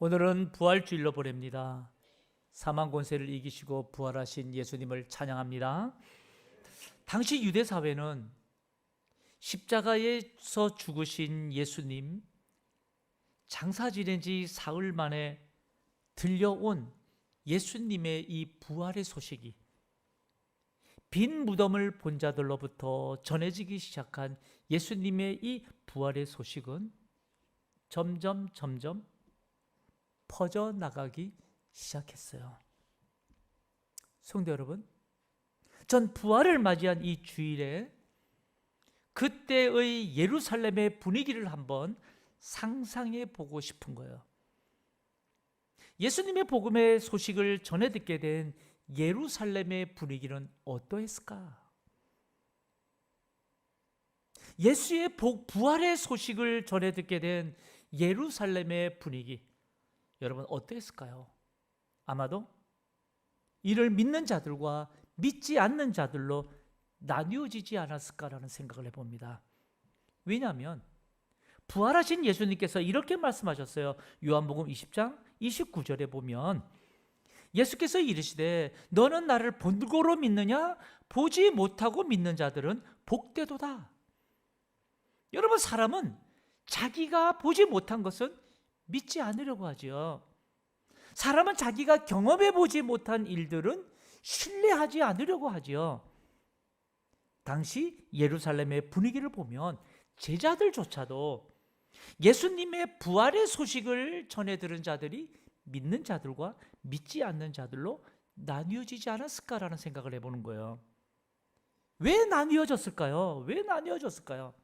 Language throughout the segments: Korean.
오늘은 부활주일로 보냅니다. 사망 권세를 이기시고 부활하신 예수님을 찬양합니다. 당시 유대 사회는 십자가에서 죽으신 예수님, 장사 지낸 지 사흘 만에 들려온 예수님의 이 부활의 소식이 빈 무덤을 본 자들로부터 전해지기 시작한 예수님의 이 부활의 소식은 점점 퍼져나가기 시작했어요. 성도 여러분, 전 부활을 맞이한 이 주일에 그때의 예루살렘의 분위기를 한번 상상해 보고 싶은 거예요. 예수님의 복음의 소식을 전해 듣게 된 예루살렘의 분위기는 어떠했을까? 예수의 부활의 소식을 전해 듣게 된 예루살렘의 분위기, 여러분 어떠했을까요? 아마도 이를 믿는 자들과 믿지 않는 자들로 나뉘어지지 않았을까라는 생각을 해봅니다. 왜냐하면 부활하신 예수님께서 이렇게 말씀하셨어요. 요한복음 20장 29절에 보면 예수께서 이르시되 너는 나를 본고로 믿느냐? 보지 못하고 믿는 자들은 복되도다. 여러분, 사람은 자기가 보지 못한 것은 믿지 않으려고 하죠. 사람은 자기가 경험해 보지 못한 일들은 신뢰하지 않으려고 하죠. 당시 예루살렘의 분위기를 보면 제자들조차도 예수님의 부활의 소식을 전해 들은 자들이 믿는 자들과 믿지 않는 자들로 나뉘어지지 않았을까라는 생각을 해보는 거예요. 왜 나뉘어졌을까요? 왜 나뉘어졌을까요?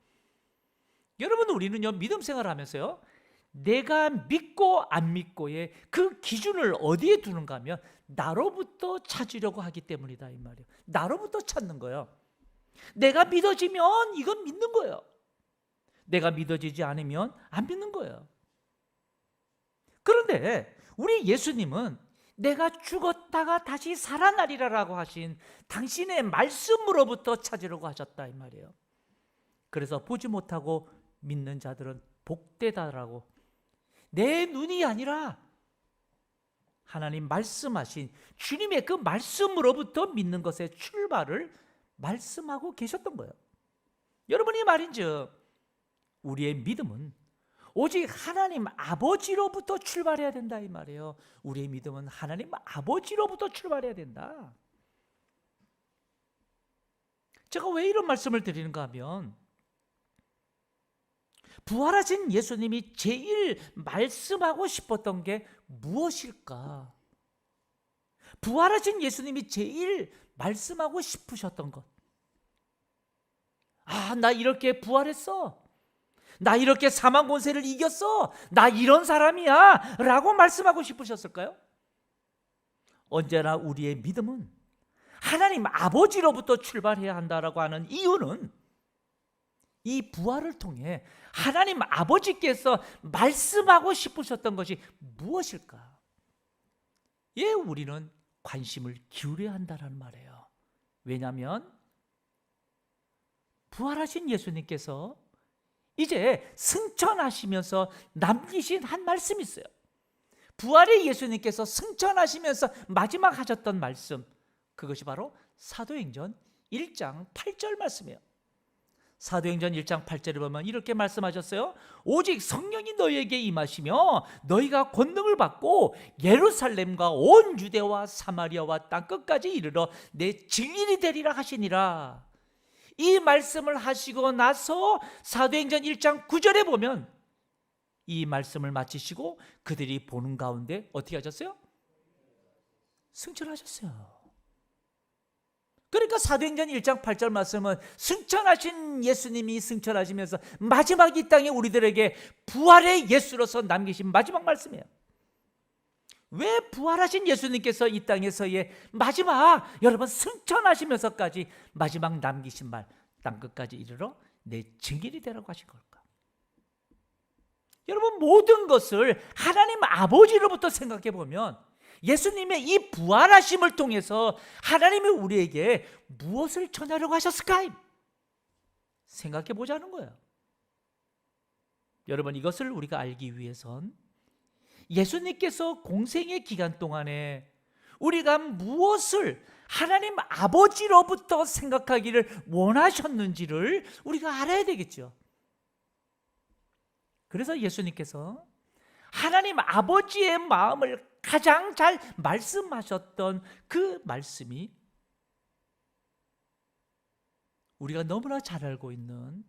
여러분, 우리는요, 믿음 생활을 하면서요, 내가 믿고 안 믿고의 그 기준을 어디에 두는가 하면 나로부터 찾으려고 하기 때문이다, 이 말이에요. 나로부터 찾는 거예요. 내가 믿어지면 이건 믿는 거예요. 내가 믿어지지 않으면 안 믿는 거예요. 그런데 우리 예수님은 내가 죽었다가 다시 살아나리라라고 하신 당신의 말씀으로부터 찾으려고 하셨다, 이 말이에요. 그래서 보지 못하고 믿는 자들은 복되다라고, 내 눈이 아니라 하나님 말씀하신 주님의 그 말씀으로부터 믿는 것의 출발을 말씀하고 계셨던 거예요. 여러분, 이 말인즉 우리의 믿음은 오직 하나님 아버지로부터 출발해야 된다, 이 말이에요. 우리의 믿음은 하나님 아버지로부터 출발해야 된다. 제가 왜 이런 말씀을 드리는가 하면 부활하신 예수님이 제일 말씀하고 싶었던 게 무엇일까? 부활하신 예수님이 제일 말씀하고 싶으셨던 것. 아, 나 이렇게 부활했어. 나 이렇게 사망 권세를 이겼어. 나 이런 사람이야 라고 말씀하고 싶으셨을까요? 언제나 우리의 믿음은 하나님 아버지로부터 출발해야 한다라고 하는 이유는 이 부활을 통해 하나님 아버지께서 말씀하고 싶으셨던 것이 무엇일까? 예, 우리는 관심을 기울여야 한다는 말이에요. 왜냐하면 부활하신 예수님께서 이제 승천하시면서 남기신 한 말씀이 있어요. 부활의 예수님께서 승천하시면서 마지막 하셨던 말씀, 그것이 바로 사도행전 1장 8절 말씀이에요. 사도행전 1장 8절에 보면 이렇게 말씀하셨어요. 오직 성령이 너희에게 임하시며 너희가 권능을 받고 예루살렘과 온 유대와 사마리아와 땅끝까지 이르러 내 증인이 되리라 하시니라. 이 말씀을 하시고 나서 사도행전 1장 9절에 보면 이 말씀을 마치시고 그들이 보는 가운데 어떻게 하셨어요? 승천하셨어요. 그러니까 사도행전 1장 8절 말씀은 승천하신 예수님이 승천하시면서 마지막 이 땅에 우리들에게 부활의 예수로서 남기신 마지막 말씀이에요. 왜 부활하신 예수님께서 이 땅에서의 마지막, 여러분, 승천하시면서까지 마지막 남기신 말, 땅끝까지 이르러 내 증인이 되라고 하신 걸까? 여러분, 모든 것을 하나님 아버지로부터 생각해 보면 예수님의 이 부활하심을 통해서 하나님이 우리에게 무엇을 전하려고 하셨을까? 생각해 보자는 거예요. 여러분, 이것을 우리가 알기 위해선 예수님께서 공생의 기간 동안에 우리가 무엇을 하나님 아버지로부터 생각하기를 원하셨는지를 우리가 알아야 되겠죠. 그래서 예수님께서 하나님 아버지의 마음을 가장 잘 말씀하셨던 그 말씀이 우리가 너무나 잘 알고 있는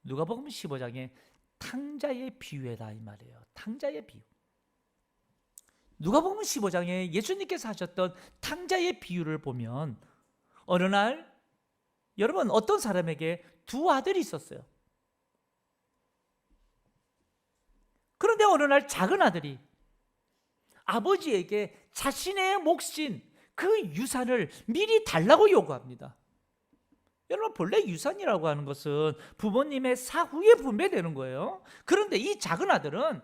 누가복음 15장의 탕자의 비유다 이 말이에요. 탕자의 비유. 누가복음 15장에 예수님께서 하셨던 탕자의 비유를 보면 어느 날 여러분 어떤 사람에게 두 아들이 있었어요. 그런데 어느 날 작은 아들이 아버지에게 자신의 몫인 그 유산을 미리 달라고 요구합니다. 여러분 본래 유산이라고 하는 것은 부모님의 사후에 분배되는 거예요. 그런데 이 작은 아들은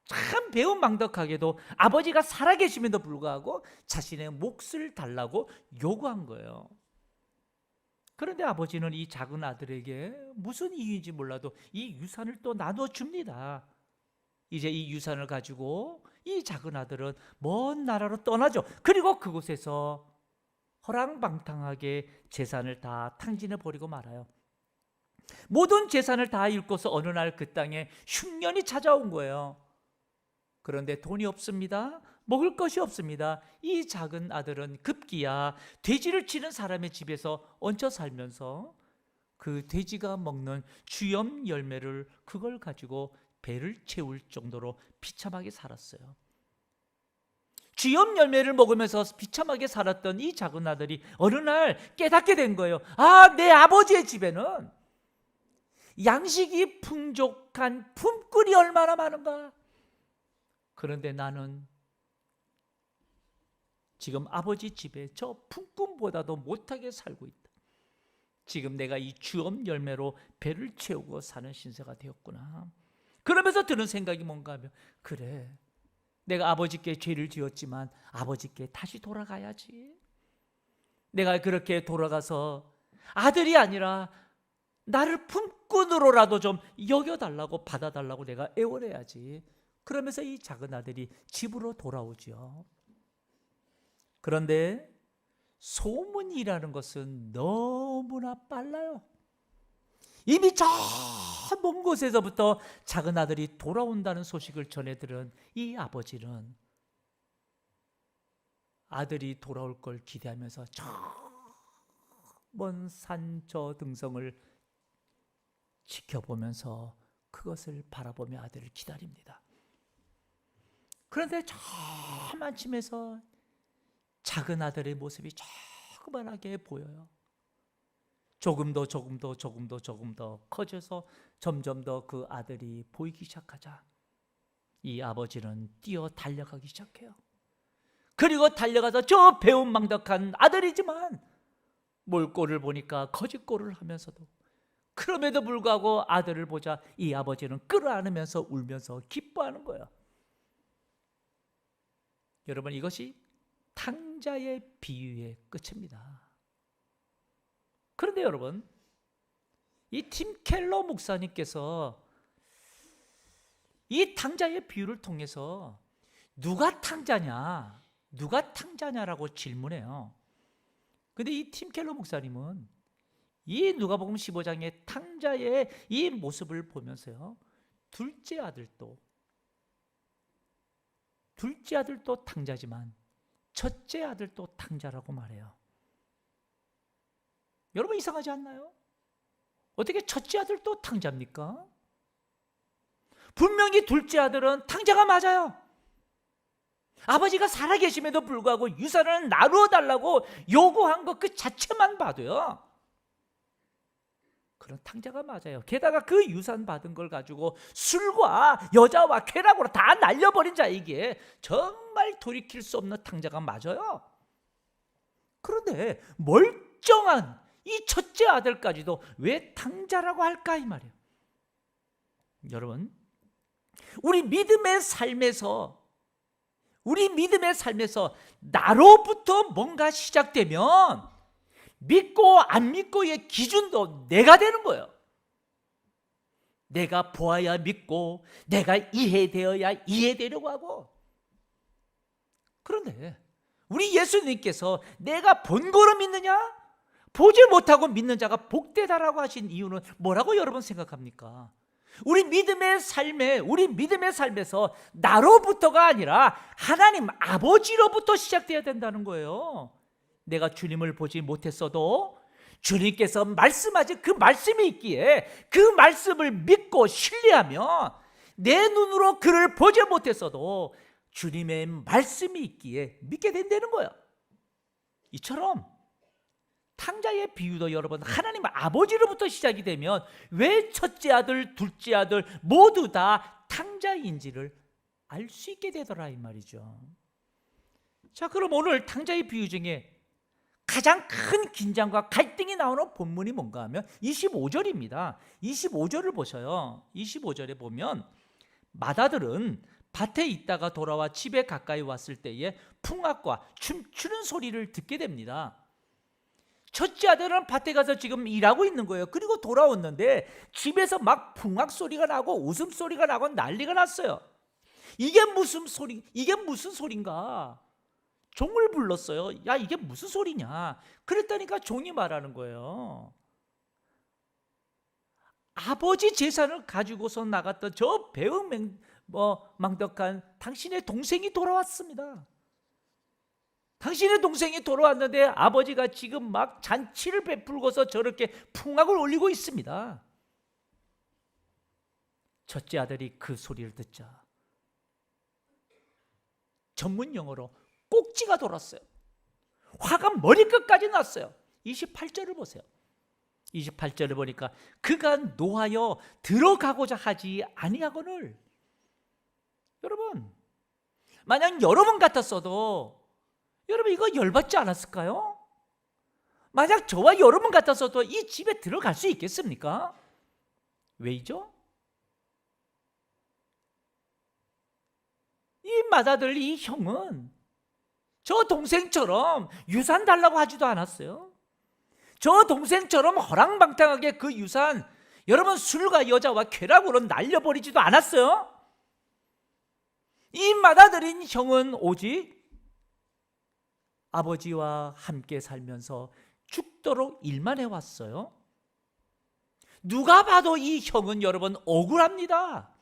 참 배은망덕하게도 아버지가 살아계심에도 불구하고 자신의 몫을 달라고 요구한 거예요. 그런데 아버지는 이 작은 아들에게 무슨 이유인지 몰라도 이 유산을 또 나눠줍니다. 이제 이 유산을 가지고 이 작은 아들은 먼 나라로 떠나죠. 그리고 그곳에서 허랑방탕하게 재산을 다 탕진해 버리고 말아요. 모든 재산을 다 잃고서 어느 날 그 땅에 흉년이 찾아온 거예요. 그런데 돈이 없습니다. 먹을 것이 없습니다. 이 작은 아들은 급기야 돼지를 치는 사람의 집에서 얹혀 살면서 그 돼지가 먹는 주염 열매를 그걸 가지고 배를 채울 정도로 비참하게 살았어요. 주염 열매를 먹으면서 비참하게 살았던 이 작은 아들이 어느 날 깨닫게 된 거예요. 아, 내 아버지의 집에는 양식이 풍족한 품꾼이 얼마나 많은가. 그런데 나는 지금 아버지 집에 저 품꾼보다도 못하게 살고 있다. 지금 내가 이 주염 열매로 배를 채우고 사는 신세가 되었구나. 그러면서 드는 생각이 뭔가 하면 그래, 내가 아버지께 죄를 지었지만 아버지께 다시 돌아가야지. 내가 그렇게 돌아가서 아들이 아니라 나를 품꾼으로라도 좀 여겨달라고 받아달라고 내가 애원해야지. 그러면서 이 작은 아들이 집으로 돌아오죠. 그런데 소문이라는 것은 너무나 빨라요. 이미 저 먼 곳에서부터 작은 아들이 돌아온다는 소식을 전해 들은 이 아버지는 아들이 돌아올 걸 기대하면서 저 먼 산 저 등성을 지켜보면서 그것을 바라보며 아들을 기다립니다. 그런데 저 만쯤에서 작은 아들의 모습이 조그만하게 보여요. 조금 더 커져서 점점 더 그 아들이 보이기 시작하자 이 아버지는 뛰어 달려가기 시작해요. 그리고 달려가서 저 배은망덕한 아들이지만 몰골을 보니까 거짓골을 하면서도 그럼에도 불구하고 아들을 보자 이 아버지는 끌어안으면서 울면서 기뻐하는 거예요. 여러분, 이것이 탕자의 비유의 끝입니다. 그런데 여러분, 이 팀 켈러 목사님께서 이 탕자의 비유를 통해서 누가 탕자냐라고 질문해요. 근데 이 팀 켈러 목사님은 이 누가복음 15장의 탕자의 이 모습을 보면서요, 둘째 아들도 탕자지만 첫째 아들도 탕자라고 말해요. 여러분, 이상하지 않나요? 어떻게 첫째 아들도 탕자입니까? 분명히 둘째 아들은 탕자가 맞아요. 아버지가 살아계심에도 불구하고 유산을 나누어 달라고 요구한 것 그 자체만 봐도요, 그런 탕자가 맞아요. 게다가 그 유산 받은 걸 가지고 술과 여자와 쾌락으로 다 날려버린 자에게 정말 돌이킬 수 없는 탕자가 맞아요. 그런데 멀쩡한 이 첫째 아들까지도 왜 탕자라고 할까 이 말이에요. 여러분, 우리 믿음의 삶에서 나로부터 뭔가 시작되면 믿고 안 믿고의 기준도 내가 되는 거예요. 내가 보아야 믿고 내가 이해되어야 이해되려고 하고. 그런데 우리 예수님께서 내가 본 거로 믿느냐 보지 못하고 믿는 자가 복되다라고 하신 이유는 뭐라고 여러분 생각합니까? 우리 믿음의 삶에서 나로부터가 아니라 하나님 아버지로부터 시작돼야 된다는 거예요. 내가 주님을 보지 못했어도 주님께서 말씀하신 그 말씀이 있기에 그 말씀을 믿고 신뢰하며 내 눈으로 그를 보지 못했어도 주님의 말씀이 있기에 믿게 된다는 거예요. 이처럼 탕자의 비유도 여러분 하나님 아버지로부터 시작이 되면 왜 첫째 아들, 둘째 아들 모두 다 탕자인지를 알 수 있게 되더라 이 말이죠. 자, 그럼 오늘 탕자의 비유 중에 가장 큰 긴장과 갈등이 나오는 본문이 뭔가 하면 25절입니다. 25절을 보셔요. 25절에 보면 맏아들은 밭에 있다가 돌아와 집에 가까이 왔을 때에 풍악과 춤추는 소리를 듣게 됩니다. 첫째 아들은 밭에 가서 지금 일하고 있는 거예요. 그리고 돌아왔는데 집에서 막 풍악 소리가 나고 웃음 소리가 나고 난리가 났어요. 이게 무슨 소린가? 종을 불렀어요. 야, 이게 무슨 소리냐? 그랬다니까 종이 말하는 거예요. 아버지 재산을 가지고서 나갔던 저 배은망덕한 당신의 동생이 돌아왔습니다. 당신의 동생이 돌아왔는데 아버지가 지금 막 잔치를 베풀고서 저렇게 풍악을 올리고 있습니다. 첫째 아들이 그 소리를 듣자 전문 용어로 꼭지가 돌았어요. 화가 머리끝까지 났어요. 28절을 보세요. 28절을 보니까 그가 노하여 들어가고자 하지 아니하거늘. 여러분, 만약 여러분 같았어도 여러분 이거 열받지 않았을까요? 만약 저와 여러분 같았어도 이 집에 들어갈 수 있겠습니까? 왜이죠? 이 맏아들, 이 형은 저 동생처럼 유산 달라고 하지도 않았어요. 저 동생처럼 허랑방탕하게 그 유산 여러분 술과 여자와 쾌락으로 날려버리지도 않았어요. 이 맏아들인 형은 오직 아버지와 함께 살면서 죽도록 일만 해왔어요. 누가 봐도 이 형은 여러분 억울합니다.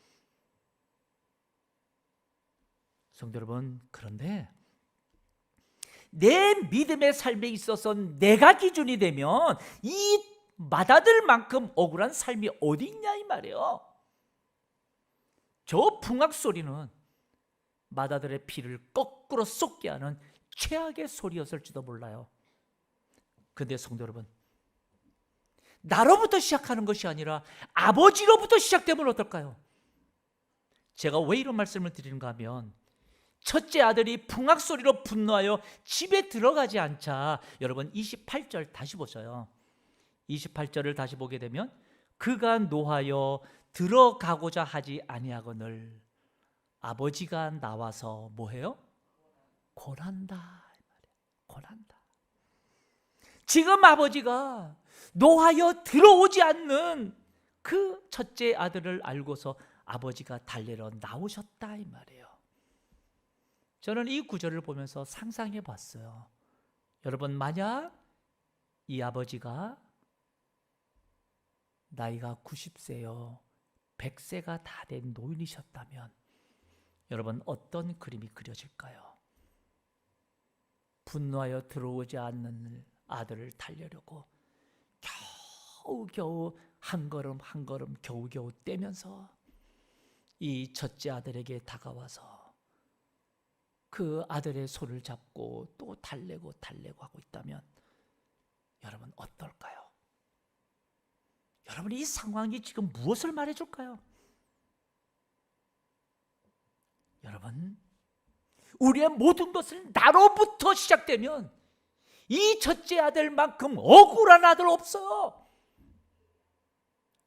성도 여러분, 그런데 내 믿음의 삶에 있어서 내가 기준이 되면 이 맏아들만큼 억울한 삶이 어디 있냐 이 말이에요. 저 풍악 소리는 맏아들의 피를 거꾸로 쏟게 하는 최악의 소리였을지도 몰라요. 그런데 성도 여러분, 나로부터 시작하는 것이 아니라 아버지로부터 시작되면 어떨까요? 제가 왜 이런 말씀을 드리는가 하면 첫째 아들이 풍악 소리로 분노하여 집에 들어가지 않자 여러분 28절 다시 보셔요. 28절을 다시 보게 되면 그가 노하여 들어가고자 하지 아니하거늘 아버지가 나와서 뭐해요? 권한다. 권한다. 지금 아버지가 노하여 들어오지 않는 그 첫째 아들을 알고서 아버지가 달래러 나오셨다 이 말이에요. 저는 이 구절을 보면서 상상해 봤어요. 여러분, 만약 이 아버지가 나이가 90세요 100세가 다 된 노인이셨다면 여러분 어떤 그림이 그려질까요? 분노하여 들어오지 않는 아들을 달래려고 겨우겨우 한 걸음 한 걸음 겨우겨우 떼면서 이 첫째 아들에게 다가와서 그 아들의 손을 잡고 또 달래고 하고 있다면 여러분 어떨까요? 여러분 이 상황이 지금 무엇을 말해줄까요? 여러분, 우리의 모든 것은 나로부터 시작되면 이 첫째 아들만큼 억울한 아들 없어요.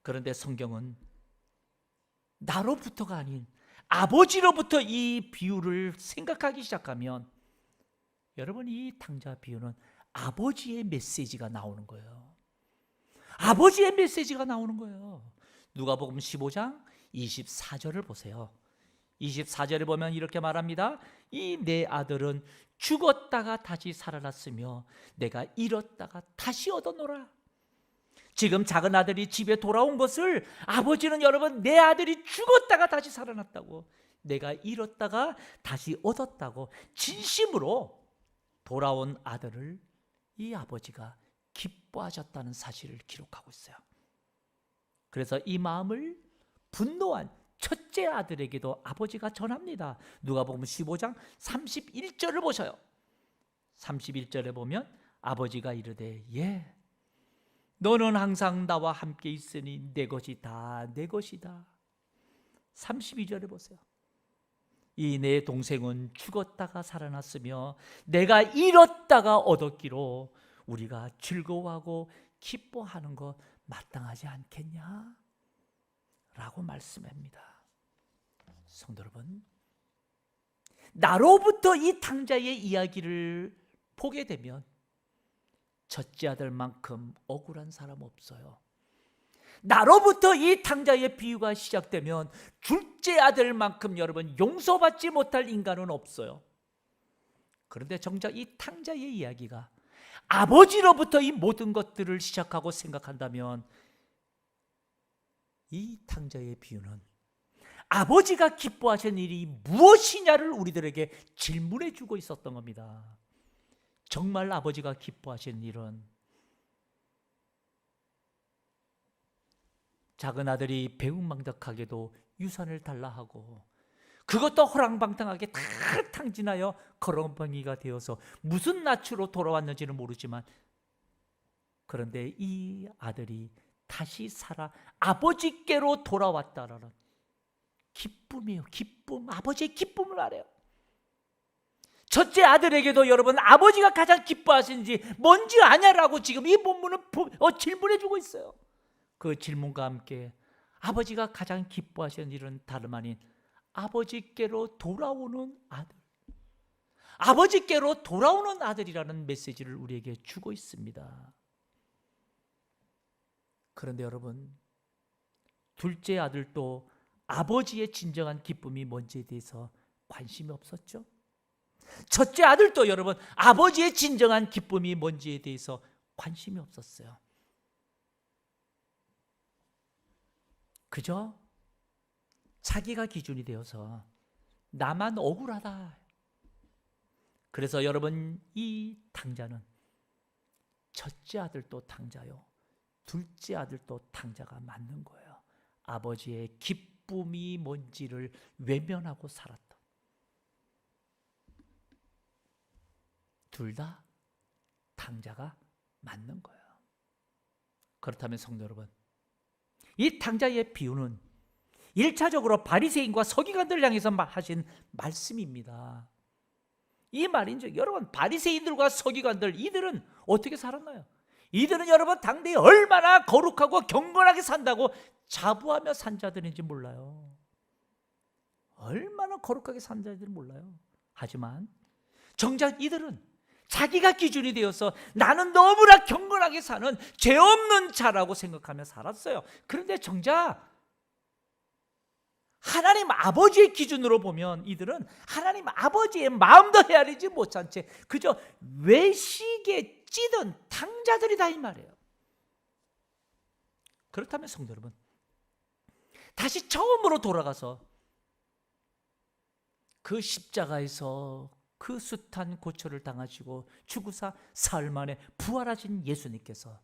그런데 성경은 나로부터가 아닌 아버지로부터 이 비유를 생각하기 시작하면 여러분 이 탕자 비유는 아버지의 메시지가 나오는 거예요. 아버지의 메시지가 나오는 거예요. 누가복음 15장 24절을 보세요. 24절에 보면 이렇게 말합니다. 이 내 아들은 죽었다가 다시 살아났으며 내가 잃었다가 다시 얻어노라. 지금 작은 아들이 집에 돌아온 것을 아버지는 여러분 내 아들이 죽었다가 다시 살아났다고, 내가 잃었다가 다시 얻었다고 진심으로 돌아온 아들을 이 아버지가 기뻐하셨다는 사실을 기록하고 있어요. 그래서 이 마음을 분노한 첫째 아들에게도 아버지가 전합니다. 누가복음 15장 31절을 보셔요. 31절에 보면 아버지가 이르되 예, 너는 항상 나와 함께 있으니 내 것이 다 내 것이다. 32절에 보세요. 이 내 동생은 죽었다가 살아났으며 내가 잃었다가 얻었기로 우리가 즐거워하고 기뻐하는 것 마땅하지 않겠냐? 라고 말씀합니다. 성도 여러분, 나로부터 이 탕자의 이야기를 보게 되면 첫째 아들만큼 억울한 사람 없어요. 나로부터 이 탕자의 비유가 시작되면 둘째 아들만큼 여러분 용서받지 못할 인간은 없어요. 그런데 정작 이 탕자의 이야기가 아버지로부터 이 모든 것들을 시작하고 생각한다면 이 탕자의 비유는 아버지가 기뻐하신 일이 무엇이냐를 우리들에게 질문해 주고 있었던 겁니다. 정말 아버지가 기뻐하신 일은 작은 아들이 배은망덕하게도 유산을 달라 하고 그것도 호랑방탕하게 다 탕진하여 거렁뱅이가 되어서 무슨 낯으로 돌아왔는지는 모르지만, 그런데 이 아들이 다시 살아 아버지께로 돌아왔다라는 기쁨이에요. 기쁨, 아버지의 기쁨을 알아요. 첫째 아들에게도 여러분 아버지가 가장 기뻐하시는지 뭔지 아냐라고 지금 이 본문은 질문해 주고 있어요. 그 질문과 함께 아버지가 가장 기뻐하시는 일은 다름 아닌 아버지께로 돌아오는 아들, 아버지께로 돌아오는 아들이라는 메시지를 우리에게 주고 있습니다. 그런데 여러분, 둘째 아들도 아버지의 진정한 기쁨이 뭔지에 대해서 관심이 없었죠? 첫째 아들도 여러분 아버지의 진정한 기쁨이 뭔지에 대해서 관심이 없었어요. 그저 자기가 기준이 되어서 나만 억울하다. 그래서 여러분 이 탕자는 첫째 아들도 탕자요, 둘째 아들도 탕자가 맞는 거예요. 아버지의 기쁨이 뭔지를 외면하고 살았다. 둘 다 탕자가 맞는 거예요. 그렇다면 성도 여러분, 이 탕자의 비유는 1차적으로 바리새인과 서기관들을 향해서 하신 말씀입니다. 이 말인즉 여러분 바리새인들과 서기관들, 이들은 어떻게 살았나요? 이들은 여러분 당대에 얼마나 거룩하고 경건하게 산다고 자부하며 산 자들인지 몰라요. 얼마나 거룩하게 산 자들인지 몰라요. 하지만 정작 이들은 자기가 기준이 되어서 나는 너무나 경건하게 사는 죄 없는 자라고 생각하며 살았어요. 그런데 정작 하나님 아버지의 기준으로 보면 이들은 하나님 아버지의 마음도 헤아리지 못한 채 그저 외식에 찌든 탕자들이다 이 말이에요. 그렇다면 성도 여러분, 다시 처음으로 돌아가서 그 십자가에서 그 숱한 고초를 당하시고 죽으사 사흘 만에 부활하신 예수님께서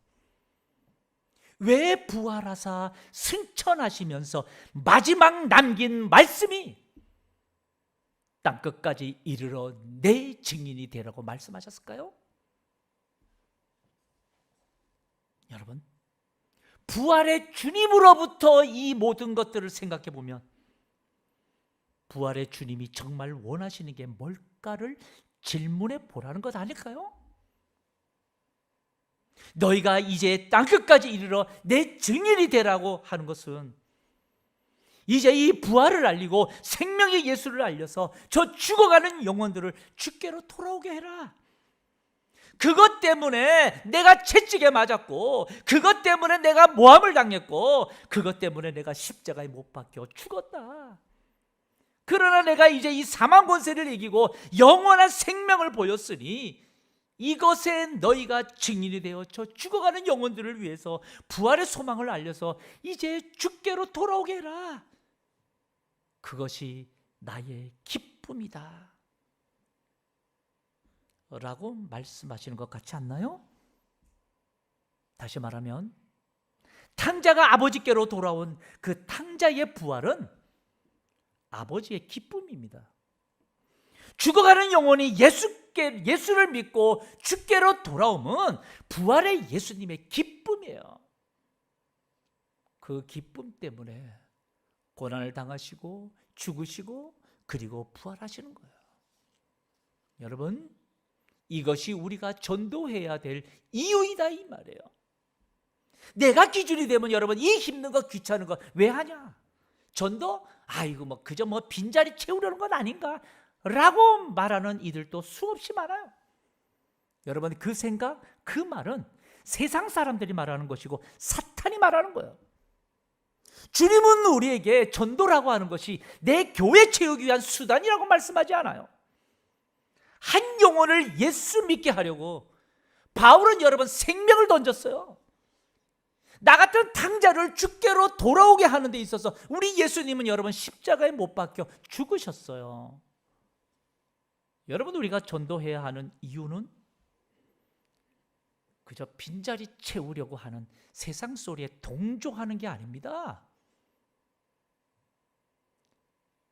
왜 부활하사 승천하시면서 마지막 남긴 말씀이 땅끝까지 이르러 내 증인이 되라고 말씀하셨을까요? 여러분, 부활의 주님으로부터 이 모든 것들을 생각해 보면 부활의 주님이 정말 원하시는 게 뭘까를 질문해 보라는 것 아닐까요? 너희가 이제 땅끝까지 이르러 내 증인이 되라고 하는 것은 이제 이 부활을 알리고 생명의 예수를 알려서 저 죽어가는 영혼들을 주께로 돌아오게 해라. 그것 때문에 내가 채찍에 맞았고, 그것 때문에 내가 모함을 당했고, 그것 때문에 내가 십자가에 못 박혀 죽었다. 그러나 내가 이제 이 사망 권세를 이기고 영원한 생명을 보였으니 이것에 너희가 증인이 되어 저 죽어가는 영혼들을 위해서 부활의 소망을 알려서 이제 주께로 돌아오게 해라. 그것이 나의 기쁨이다 라고 말씀하시는 것 같지 않나요? 다시 말하면 탕자가 아버지께로 돌아온 그 탕자의 부활은 아버지의 기쁨입니다. 죽어가는 영혼이 예수를 믿고 주께로 돌아오면 부활의 예수님의 기쁨이에요. 그 기쁨 때문에 고난을 당하시고 죽으시고 그리고 부활하시는 거예요. 여러분, 이것이 우리가 전도해야 될 이유이다 이 말이에요. 내가 기준이 되면 여러분 이 힘든 거 귀찮은 거 왜 하냐? 전도? 아이고 뭐 그저 뭐 빈자리 채우려는 건 아닌가? 라고 말하는 이들도 수없이 많아요. 여러분 그 생각, 그 말은 세상 사람들이 말하는 것이고 사탄이 말하는 거예요. 주님은 우리에게 전도라고 하는 것이 내 교회 채우기 위한 수단이라고 말씀하지 않아요. 한 영혼을 예수 믿게 하려고 바울은 여러분 생명을 던졌어요. 나 같은 탕자를 주께로 돌아오게 하는 데 있어서 우리 예수님은 여러분 십자가에 못 박혀 죽으셨어요. 여러분 우리가 전도해야 하는 이유는 그저 빈자리 채우려고 하는 세상 소리에 동조하는 게 아닙니다.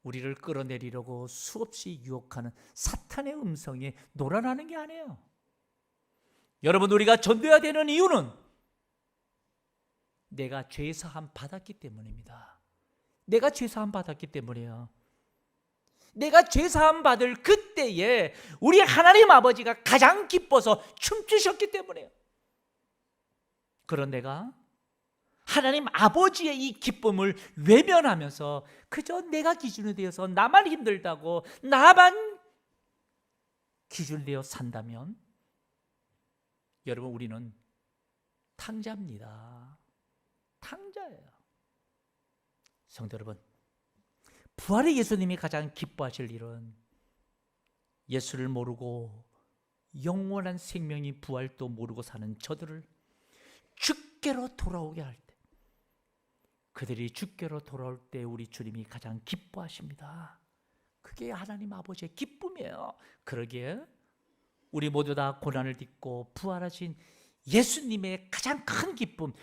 우리를 끌어내리려고 수없이 유혹하는 사탄의 음성에 놀아나는 게 아니에요. 여러분 우리가 전도해야 되는 이유는 내가 죄사함 받았기 때문입니다. 내가 죄사함 받았기 때문이에요. 내가 죄사함 받을 그때에 우리 하나님 아버지가 가장 기뻐서 춤추셨기 때문이에요. 그런 내가 하나님 아버지의 이 기쁨을 외면하면서 그저 내가 기준이 되어서 나만 힘들다고 나만 기준이 되어 산다면 여러분 우리는 탕자입니다. 탕자예요. 성도 여러분, 부활의 예수님이 가장 기뻐하실 일은 예수를 모르고 영원한 생명이 부활도 모르고 사는 저들을 주께로 돌아오게 할 때, 그들이 주께로 돌아올 때 우리 주님이 가장 기뻐하십니다. 그게 하나님 아버지의 기쁨이에요. 그러기에 우리 모두 다 고난을 딛고 부활하신 예수님의 가장 큰 기쁨,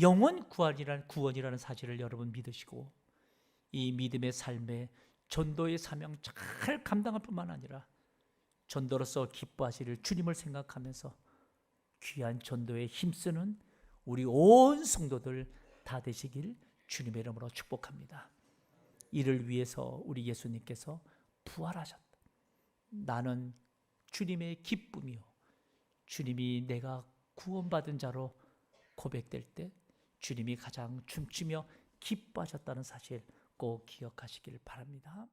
영원 구원이라는 사실을 여러분 믿으시고 이 믿음의 삶에 전도의 사명 잘 감당할 뿐만 아니라 전도로서 기뻐하시를 주님을 생각하면서 귀한 전도에 힘쓰는 우리 온 성도들 다 되시길 주님의 이름으로 축복합니다. 이를 위해서 우리 예수님께서 부활하셨다. 나는 주님의 기쁨이요, 주님이 내가 구원받은 자로 고백될 때 주님이 가장 춤추며 기뻐하셨다는 사실 꼭 기억하시길 바랍니다.